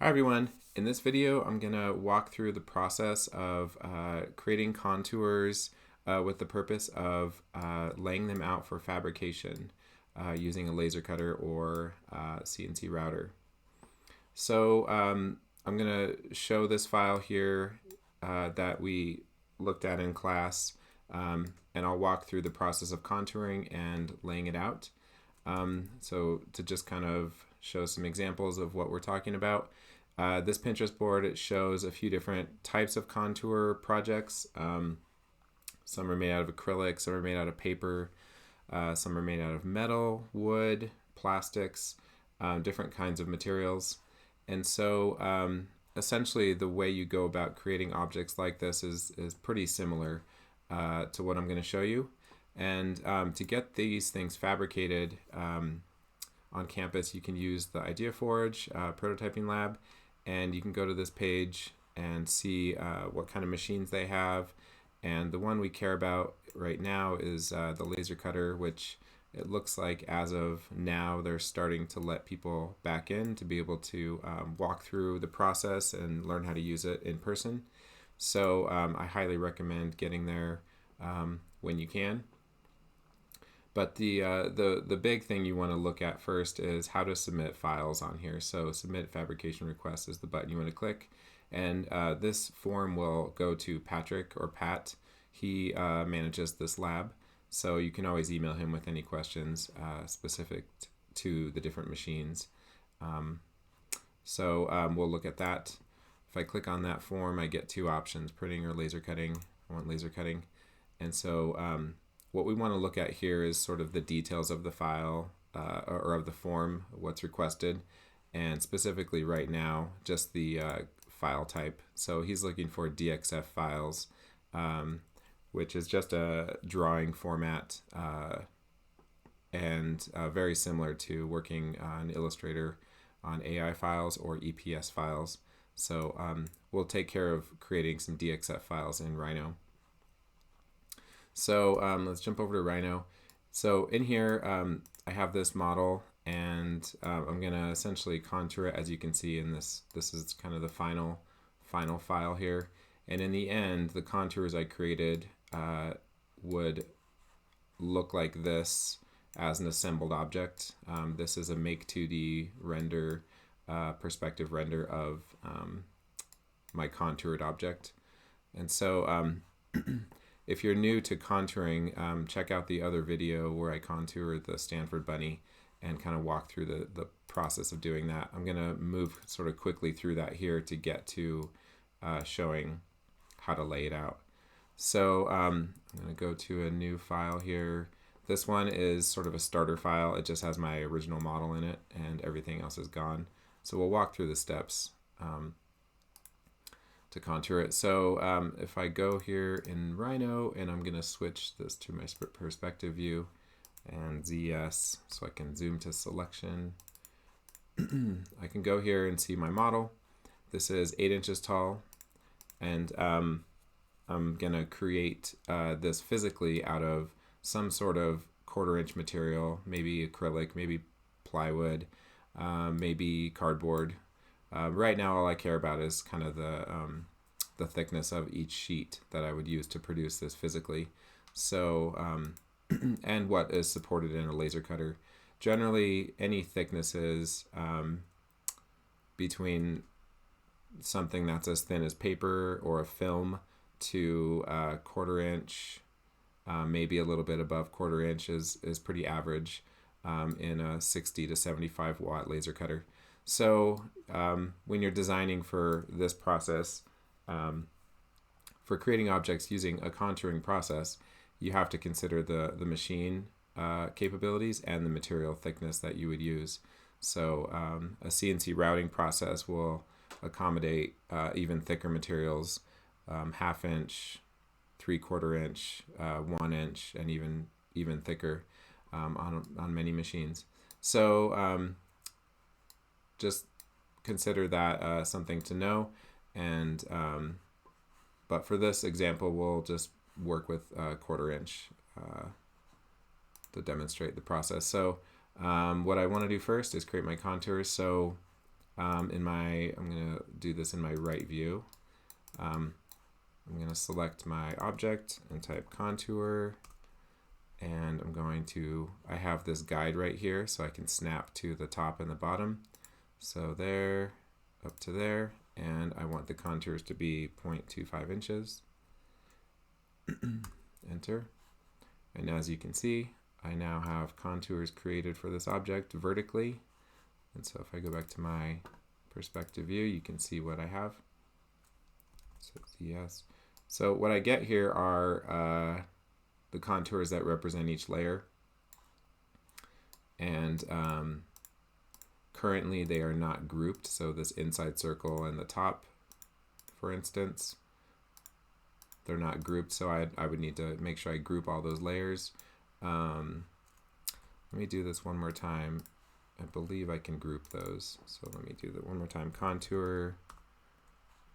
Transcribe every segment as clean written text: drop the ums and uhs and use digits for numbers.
Hi everyone. In this video, I'm going to walk through the process of creating contours with the purpose of laying them out for fabrication using a laser cutter or CNC router. So I'm going to show this file here that we looked at in class, and I'll walk through the process of contouring and laying it out. So to just kind of show some examples of what we're talking about. This Pinterest board, it shows a few different types of contour projects. Some are made out of acrylic, some are made out of paper, some are made out of metal, wood, plastics, different kinds of materials. And so essentially the way you go about creating objects like this is pretty similar to what I'm going to show you. And to get these things fabricated on campus, you can use the Idea Forge prototyping lab, and you can go to this page and see what kind of machines they have. And the one we care about right now is the laser cutter, which it looks like as of now they're starting to let people back in to be able to walk through the process and learn how to use it in person. So I highly recommend getting there when you can. But the big thing you want to look at first is how to submit files on here. So submit fabrication request is the button you want to click. And this form will go to Patrick or Pat. He manages this lab. So you can always email him with any questions specific to the different machines. We'll look at that. If I click on that form, I get two options, printing or laser cutting. I want laser cutting. And so what we want to look at here is sort of the details of the file or of the form, what's requested, and specifically right now, just the file type. So he's looking for DXF files, which is just a drawing format and very similar to working on Illustrator on AI files or EPS files. So we'll take care of creating some DXF files in Rhino. So let's jump over to Rhino. So in here, I have this model, and I'm going to essentially contour it, as you can see in this. This is kind of the final file here. And in the end, the contours I created would look like this as an assembled object. This is a Make 2D render, perspective render of my contoured object. And so if you're new to contouring, check out the other video where I contour the Stanford bunny and kind of walk through the process of doing that. I'm going to move sort of quickly through that here to get to showing how to lay it out. So I'm going to go to a new file here. This one is sort of a starter file. It just has my original model in it and everything else is gone. So we'll walk through the steps to contour it. So if I go here in Rhino, and I'm going to switch this to my perspective view and ZS so I can zoom to selection. I can go here and see my model. This is 8 inches tall, and I'm going to create this physically out of some sort of 1/4 inch material, maybe acrylic, maybe plywood, maybe cardboard. Right now, all I care about is kind of the thickness of each sheet that I would use to produce this physically. So, and what is supported in a laser cutter. Generally, any thicknesses between something that's as thin as paper or a film to 1/4 inch, maybe a little bit above 1/4 inch is pretty average in a 60 to 75 watt laser cutter. So when you're designing for this process, for creating objects using a contouring process, you have to consider the machine capabilities and the material thickness that you would use. So a CNC routing process will accommodate even thicker materials, 1/2 inch, 3/4 inch, 1 inch, and even thicker on many machines. So just consider that something to know. And but for this example, we'll just work with 1/4 inch to demonstrate the process. So what I want to do first is create my contours. So I'm going to do this in my right view. I'm going to select my object and type contour, and I have this guide right here so I can snap to the top and the bottom. So there, up to there, and I want the contours to be 0.25 inches. Enter. And as you can see, I now have contours created for this object vertically. And so if I go back to my perspective view, you can see what I have. So yes. So what I get here are the contours that represent each layer. And currently they are not grouped. So this inside circle and the top, for instance, they're not grouped. So I would need to make sure I group all those layers. Let me do this one more time. I believe I can group those. So let me do that one more time. Contour,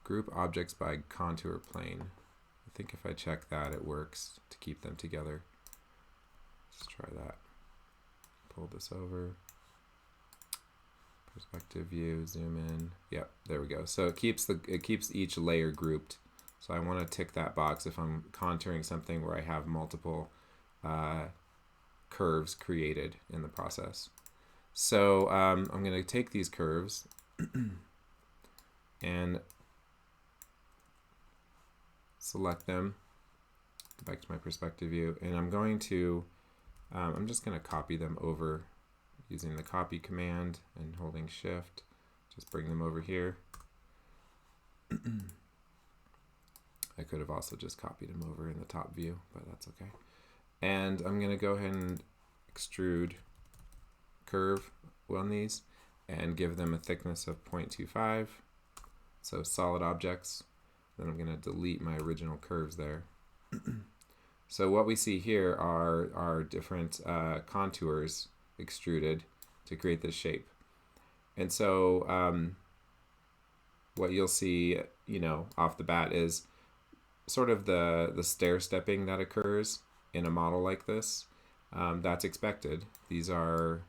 group objects by contour plane. I think if I check that, it works to keep them together. Let's try that. Pull this over. Perspective view, zoom in. Yep, there we go. So it keeps each layer grouped. So I want to tick that box if I'm contouring something where I have multiple curves created in the process. So I'm going to take these curves and select them, go back to my perspective view, and I'm just going to copy them over using the copy command and holding shift. Just bring them over here. I could have also just copied them over in the top view, but that's okay. And I'm going to go ahead and extrude curve on these and give them a thickness of 0.25. So solid objects. Then I'm going to delete my original curves there. So what we see here are different contours extruded to create this shape. And so what you'll see, off the bat is sort of the stair stepping that occurs in a model like this. That's expected. These are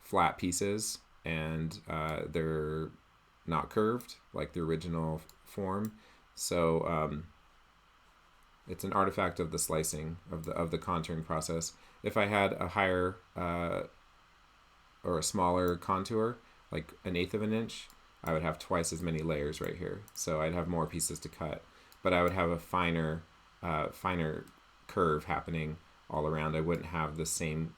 flat pieces, and they're not curved like the original form. So it's an artifact of the slicing of the contouring process. If I had a higher or a smaller contour, like 1/8 of an inch, I would have twice as many layers right here. So I'd have more pieces to cut, but I would have a finer curve happening all around. I wouldn't have the same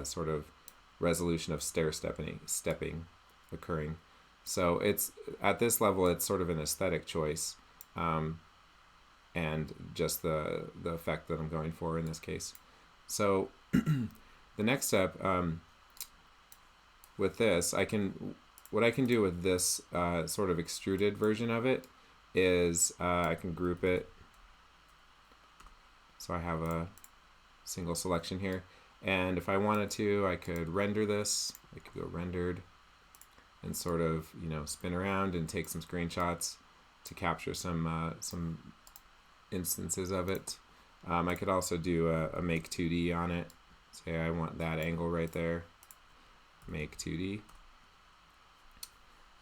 sort of resolution of stair stepping occurring. So it's at this level, it's sort of an aesthetic choice, and just the effect that I'm going for in this case. So the next step with this, what I can do with this sort of extruded version of it is I can group it. So I have a single selection here, and if I wanted to, I could render this. I could go rendered and sort of spin around and take some screenshots to capture some instances of it. I could also do a make 2D on it. Say I want that angle right there. Make 2D.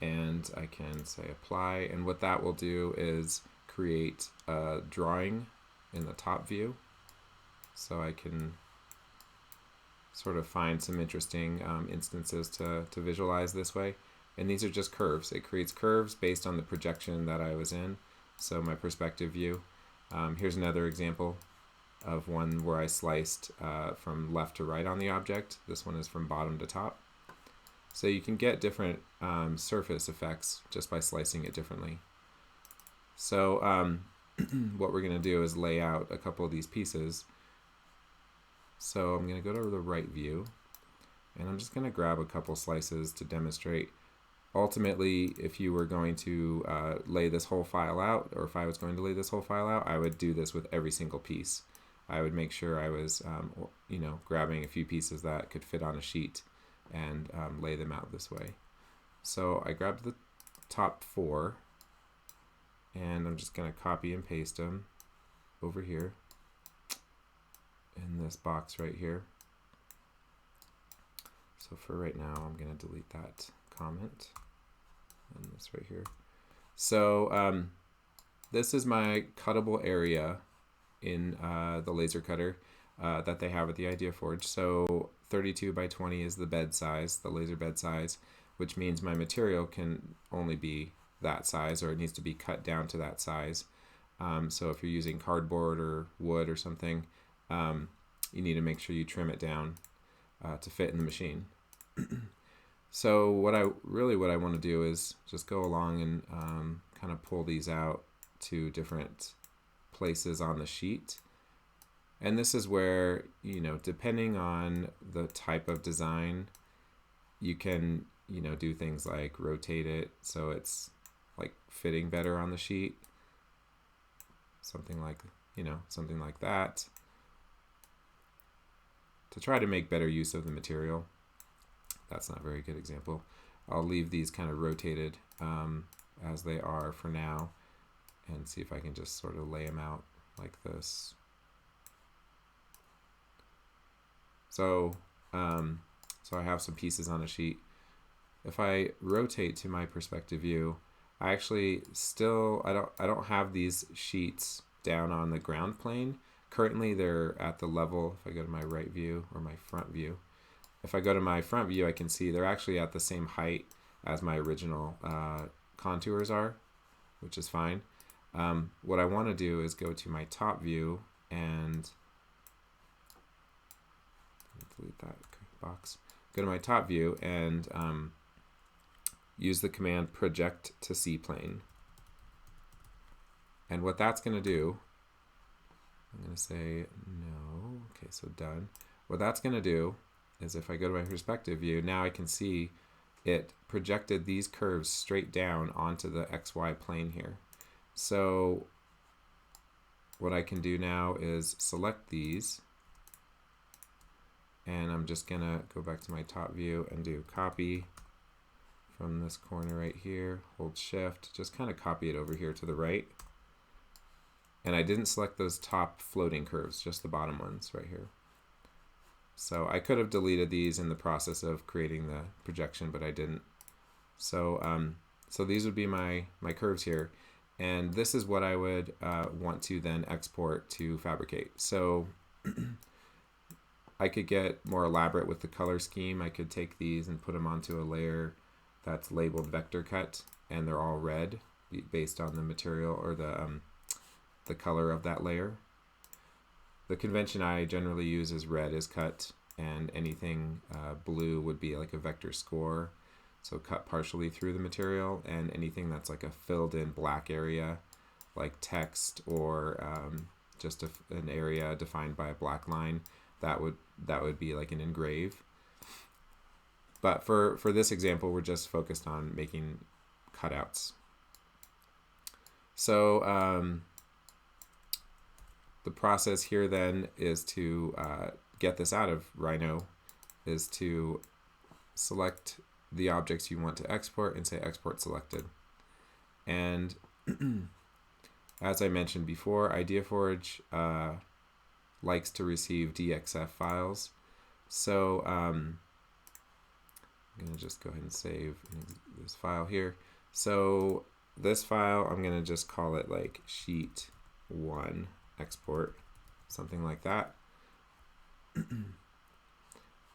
And I can say apply, and what that will do is create a drawing in the top view. So I can sort of find some interesting instances to visualize this way. And these are just curves. It creates curves based on the projection that I was in. So my perspective view. Here's another example of one where I sliced from left to right on the object. This one is from bottom to top. So you can get different surface effects just by slicing it differently. So what we're going to do is lay out a couple of these pieces. So I'm going to go to the right view, and I'm just going to grab a couple slices to demonstrate. Ultimately, if you were going to lay this whole file out, or if I was going to lay this whole file out, I would do this with every single piece. I would make sure I was, grabbing a few pieces that could fit on a sheet and lay them out this way. So I grabbed the top 4, and I'm just going to copy and paste them over here in this box right here. So for right now, I'm going to delete that comment and this right here. So this is my cuttable area in the laser cutter that they have at the IdeaForge. So 32 by 20 is the bed size, the laser bed size, which means my material can only be that size, or it needs to be cut down to that size. So if you're using cardboard or wood or something, you need to make sure you trim it down to fit in the machine. So what I want to do is just go along and kind of pull these out to different places on the sheet. And this is where, you know, depending on the type of design, you can, you know, do things like rotate it so it's like fitting better on the sheet. Something like, you know, something like that, to try to make better use of the material. That's not a very good example. I'll leave these kind of rotated as they are for now, and see if I can just sort of lay them out like this. So, so I have some pieces on a sheet. If I rotate to my perspective view, I actually still, I don't have these sheets down on the ground plane. Currently they're at the level, if I go to my right view or my front view, if I go to my front view, I can see they're actually at the same height as my original contours are, which is fine. What I want to do is go to my top view and delete that box. Go to my top view and use the command project to C plane. And what that's going to do, I'm going to say no. Okay, so done. What that's going to do is if I go to my perspective view, now I can see it projected these curves straight down onto the XY plane here. So what I can do now is select these, and I'm just going to go back to my top view and do copy from this corner right here, hold shift, just kind of copy it over here to the right. And I didn't select those top floating curves, just the bottom ones right here. So I could have deleted these in the process of creating the projection, but I didn't. So so these would be my curves here, and this is what I would want to then export to Fabricate. So I could get more elaborate with the color scheme. I could take these and put them onto a layer that's labeled vector cut, and they're all red based on the material or the color of that layer. The convention I generally use is red is cut, and anything blue would be like a vector score, so cut partially through the material, and anything that's like a filled in black area like text or just an area defined by a black line, that would be like an engrave. But for this example, we're just focused on making cutouts. So the process here then is to get this out of Rhino, is to select the objects you want to export and say export selected. And as I mentioned before, IdeaForge likes to receive DXF files. So I'm going to just go ahead and save this file here. So this file, I'm going to just call it like sheet 1 export, something like that.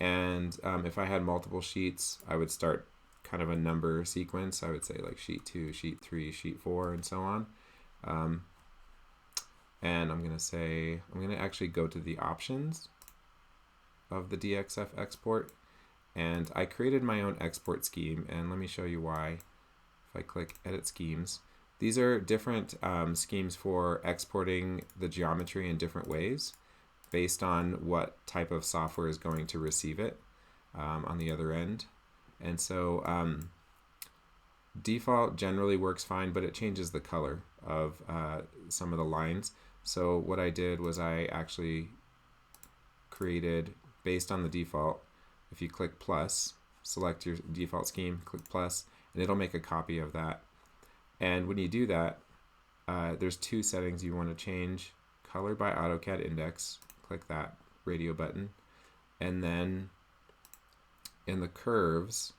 And if I had multiple sheets, I would start kind of a number sequence. I would say like sheet 2, sheet 3, sheet 4, and so on. And I'm going to actually go to the options of the DXF export. And I created my own export scheme, and let me show you why. If I click Edit Schemes, these are different schemes for exporting the geometry in different ways based on what type of software is going to receive it on the other end. And so default generally works fine, but it changes the color of some of the lines. So what I did was I actually created, based on the default, if you click plus, select your default scheme, click plus, and it'll make a copy of that. And when you do that, there's two settings you want to change. Color by AutoCAD index, click that radio button, and then in the curves,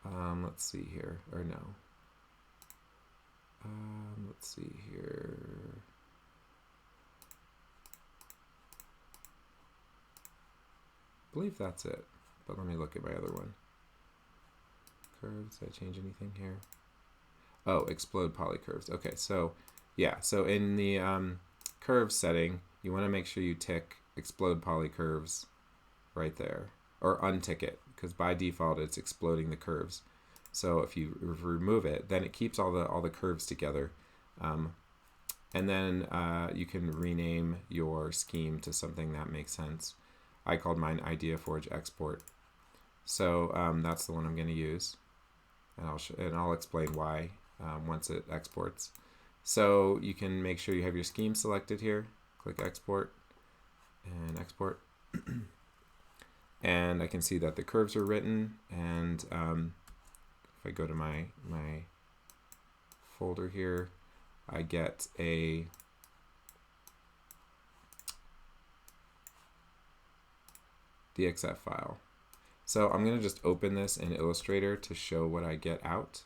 let's see here, or no. Let's see here. I believe that's it, but let me look at my other one. Curves, did I change anything here? Oh, explode polycurves. Okay, so yeah, so in the curve setting, you want to make sure you tick explode polycurves right there, or untick it, because by default it's exploding the curves. So if you remove it, then it keeps all the curves together, and then you can rename your scheme to something that makes sense. I called mine Idea Forge Export, so that's the one I'm going to use, and I'll explain why once it exports. So you can make sure you have your scheme selected here. Click Export and Export. And I can see that the curves are written, and if I go to my folder here, I get a DXF file. So I'm going to just open this in Illustrator to show what I get out.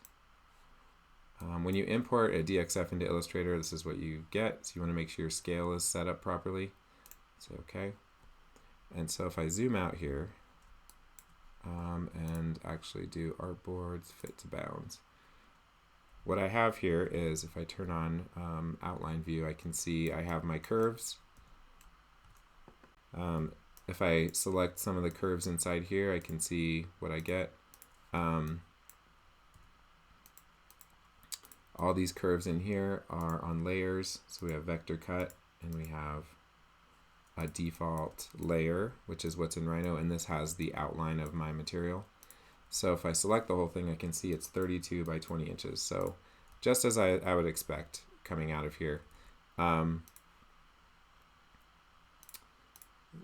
When you import a DXF into Illustrator, this is what you get. So you want to make sure your scale is set up properly. So okay. And so if I zoom out here and actually do artboards fit to bounds, what I have here is, if I turn on outline view, I can see I have my curves. If I select some of the curves inside here, I can see what I get. All these curves in here are on layers, so we have vector cut, and we have a default layer, which is what's in Rhino, and this has the outline of my material. So if I select the whole thing, I can see it's 32 by 20 inches. So just as I would expect coming out of here. Let's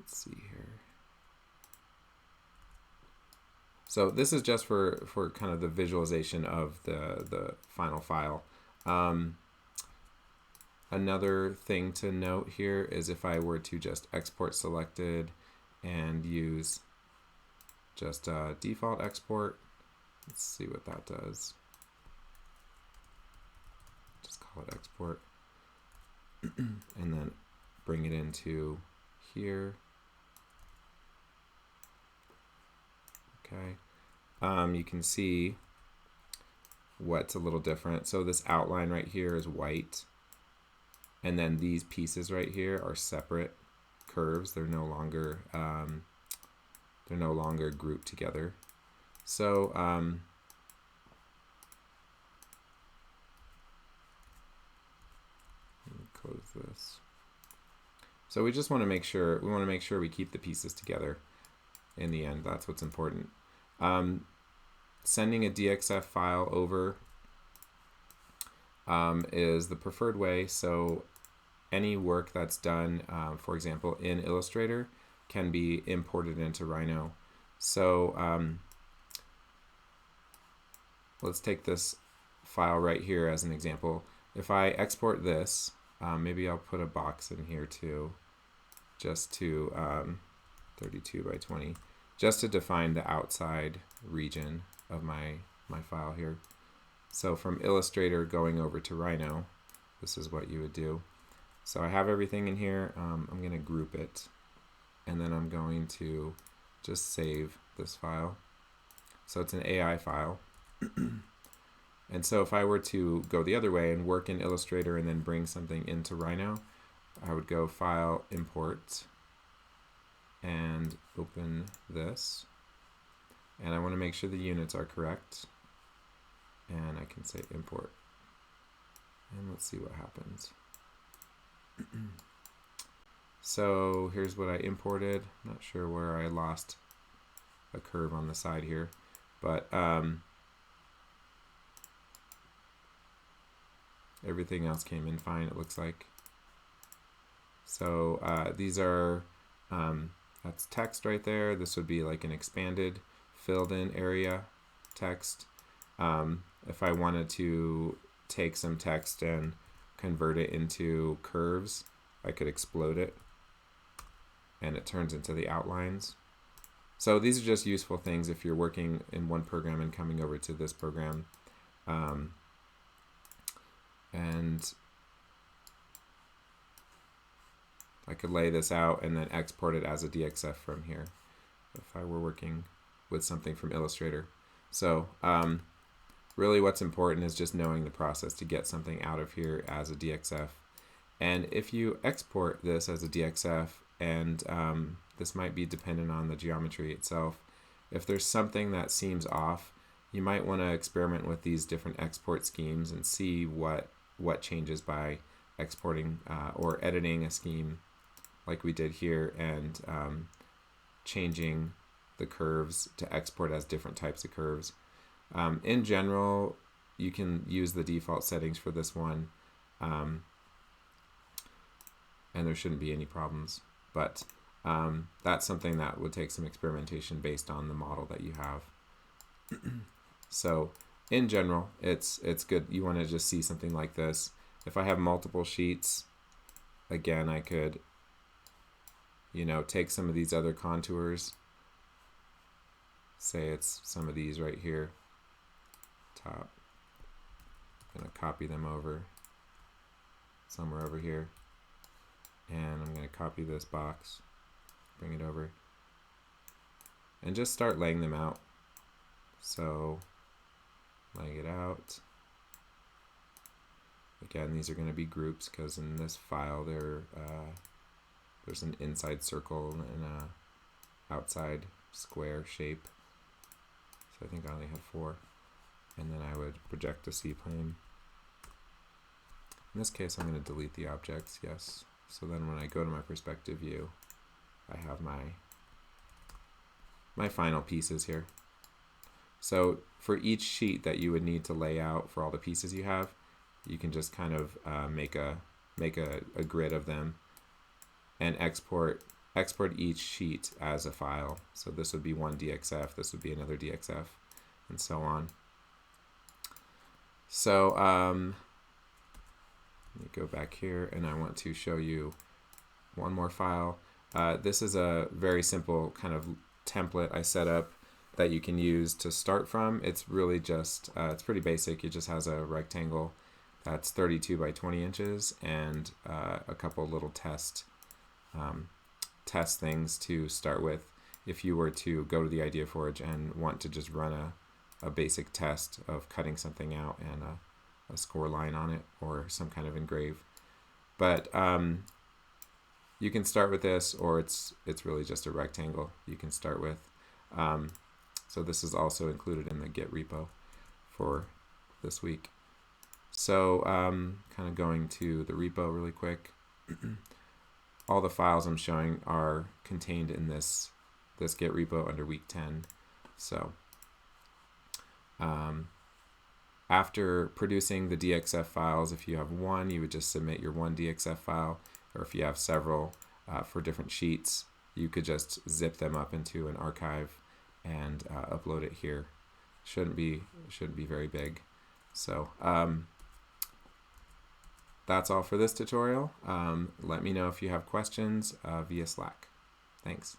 see here. So this is just for kind of the visualization of the final file. Another thing to note here is if I were to just export selected and use just default export, let's see what that does. Just call it export and then bring it into here. Okay, you can see what's a little different. So this outline right here is white, and then these pieces right here are separate curves. They're no longer grouped together. So let me close this. So we just want to make sure we keep the pieces together in the end. That's what's important. Sending a DXF file over is the preferred way. So any work that's done, for example, in Illustrator, can be imported into Rhino. So let's take this file right here as an example. If I export this, maybe I'll put a box in here too, just to 32 by 20, just to define the outside region of my file here. So from Illustrator going over to Rhino, this is what you would do. So I have everything in here. I'm going to group it, and then I'm going to just save this file. So it's an AI file. And so if I were to go the other way and work in Illustrator and then bring something into Rhino, I would go File, Import, and open this. And I want to make sure the units are correct. And I can say Import. And let's see what happens. So here's what I imported. I'm not sure where I lost a curve on the side here, but everything else came in fine, it looks like. So these are, that's text right there. This would be like an expanded, filled in area text. If I wanted to take some text and convert it into curves, I could explode it and it turns into the outlines. So these are just useful things if you're working in one program and coming over to this program. And I could lay this out and then export it as a DXF from here if I were working with something from Illustrator. So really what's important is just knowing the process to get something out of here as a DXF. And if you export this as a DXF, and this might be dependent on the geometry itself, if there's something that seems off, you might want to experiment with these different export schemes and see what changes by exporting or editing a scheme like we did here, and changing the curves to export as different types of curves. In general, you can use the default settings for this one, and there shouldn't be any problems, but that's something that would take some experimentation based on the model that you have. So in general, it's good. You want to just see something like this. If I have multiple sheets, again, I could, you know, take some of these other contours, say it's some of these right here, top, I'm going to copy them over somewhere over here, and I'm going to copy this box, bring it over, and just start laying them out. So laying it out. Again, these are going to be groups because in this file there's an inside circle and a outside square shape. So I think I only have 4. And then I would project a C-plane. In this case, I'm going to delete the objects, yes. So then when I go to my perspective view, I have my final pieces here. So for each sheet that you would need to lay out for all the pieces you have, you can just kind of make a grid of them and export each sheet as a file. So this would be one DXF, this would be another DXF, and so on. So let me go back here, and I want to show you one more file. This is a very simple kind of template I set up that you can use to start from. It's really just, it's pretty basic. It just has a rectangle that's 32 by 20 inches and a couple little test things to start with. If you were to go to the IdeaForge and want to just run a basic test of cutting something out and a score line on it or some kind of engrave. But you can start with this, or it's really just a rectangle you can start with. So this is also included in the Git repo for this week. So kind of going to the repo really quick. All the files I'm showing are contained in this Git repo under week 10. So after producing the DXF files, if you have one, you would just submit your one DXF file, or if you have several for different sheets, you could just zip them up into an archive and upload it here. Shouldn't be very big. So that's all for this tutorial. Let me know if you have questions via Slack. Thanks.